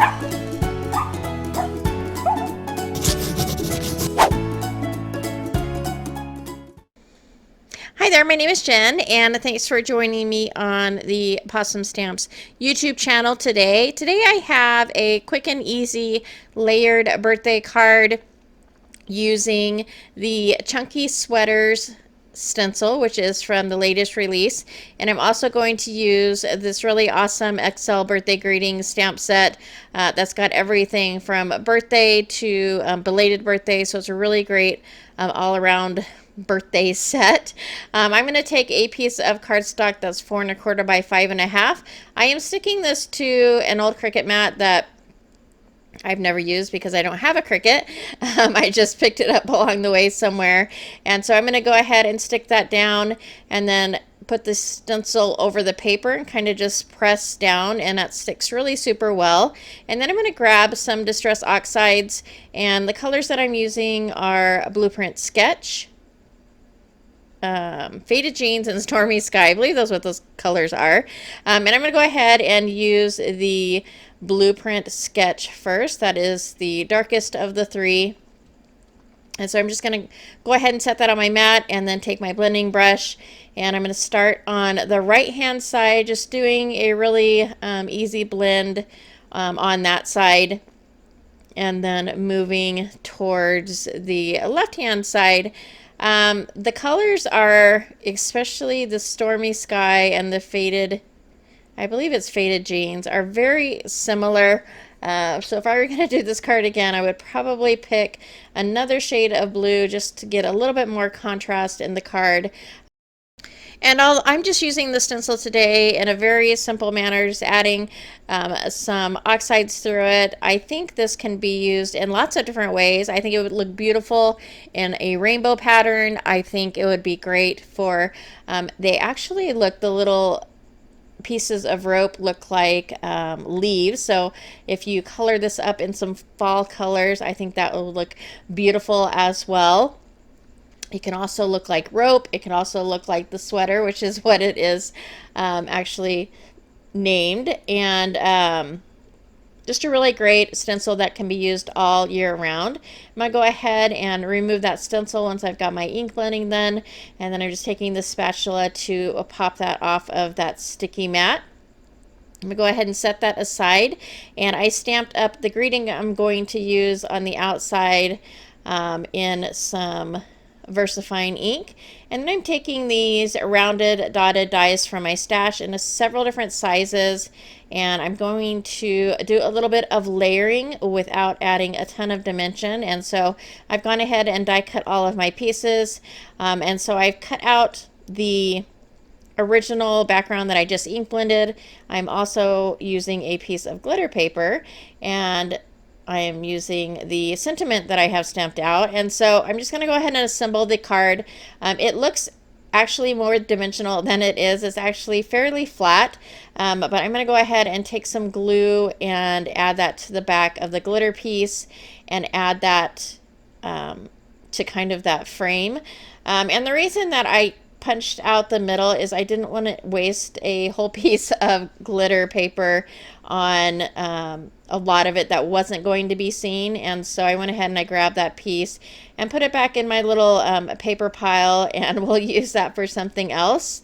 Hi there, my name is Jen, and thanks for joining me on the Possum Stamps YouTube channel today. Today I have a quick and easy layered birthday card using the Chunky Sweaters stencil, which is from the latest release, and I'm also going to use this really awesome XL birthday greeting stamp set that's got everything from birthday to belated birthday, so it's a really great all-around birthday set. I'm going to take a piece of cardstock that's 4 1/4 by 5 1/2. I am sticking this to an old Cricut mat that I've never used because I don't have a Cricut. I just picked it up along the way somewhere. And so I'm going to go ahead and stick that down and then put the stencil over the paper and kind of just press down, and that sticks really super well. And then I'm going to grab some Distress Oxides, and the colors that I'm using are Blueprint Sketch, Faded Jeans, and Stormy Sky. I believe those are what those colors are. And I'm going to go ahead and use the Blueprint Sketch first. That is the darkest of the three. And so I'm just going to go ahead and set that on my mat and then take my blending brush, and I'm going to start on the right hand side, just doing a really easy blend on that side, and then moving towards the left hand side. The colors are, especially the Stormy Sky and the Faded, I believe it's Faded Jeans, are very similar. So if I were going to do this card again, I would probably pick another shade of blue just to get a little bit more contrast in the card. And I'm just using the stencil today in a very simple manner, just adding some oxides through it. I think this can be used in lots of different ways. I think it would look beautiful in a rainbow pattern. I think it would be great for, they actually look, the little pieces of rope look like leaves, so if you color this up in some fall colors, I think that will look beautiful as well. It can also look like rope. It can also look like the sweater, which is what it is actually named. And just a really great stencil that can be used all year round. I'm going to go ahead and remove that stencil once I've got my ink blending done, and then I'm just taking the spatula to pop that off of that sticky mat. I'm going to go ahead and set that aside, and I stamped up the greeting I'm going to use on the outside in some VersaFine ink, and then I'm taking these rounded dotted dies from my stash in several different sizes, and I'm going to do a little bit of layering without adding a ton of dimension. And so I've gone ahead and die cut all of my pieces, and so I've cut out the original background that I just ink blended. I'm also using a piece of glitter paper, and I am using the sentiment that I have stamped out. And so I'm just going to go ahead and assemble the card. It looks actually more dimensional than it is. It's actually fairly flat, but I'm going to go ahead and take some glue and add that to the back of the glitter piece, and add that to kind of that frame. And the reason that I punched out the middle is I didn't want to waste a whole piece of glitter paper on a lot of it that wasn't going to be seen, and so I went ahead and I grabbed that piece and put it back in my little paper pile, and we'll use that for something else.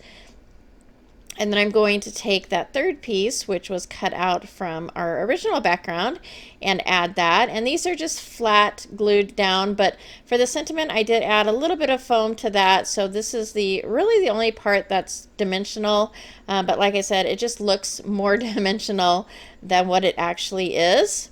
And then I'm going to take that third piece, which was cut out from our original background, and add that. And these are just flat glued down, but for the sentiment I did add a little bit of foam to that, so this is really the only part that's dimensional, but like I said, it just looks more dimensional than what it actually is.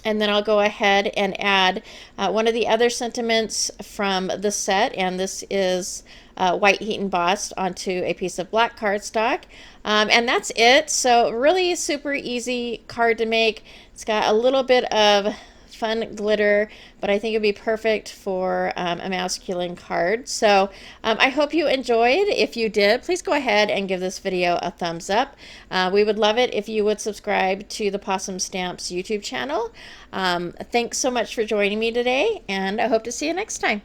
And then I'll go ahead and add one of the other sentiments from the set, and this is white heat embossed onto a piece of black cardstock. And that's it. So really super easy card to make. It's got a little bit of fun glitter, but I think it'd be perfect for a masculine card. So I hope you enjoyed. If you did, please go ahead and give this video a thumbs up. We would love it if you would subscribe to the Possum Stamps YouTube channel. Thanks so much for joining me today, and I hope to see you next time.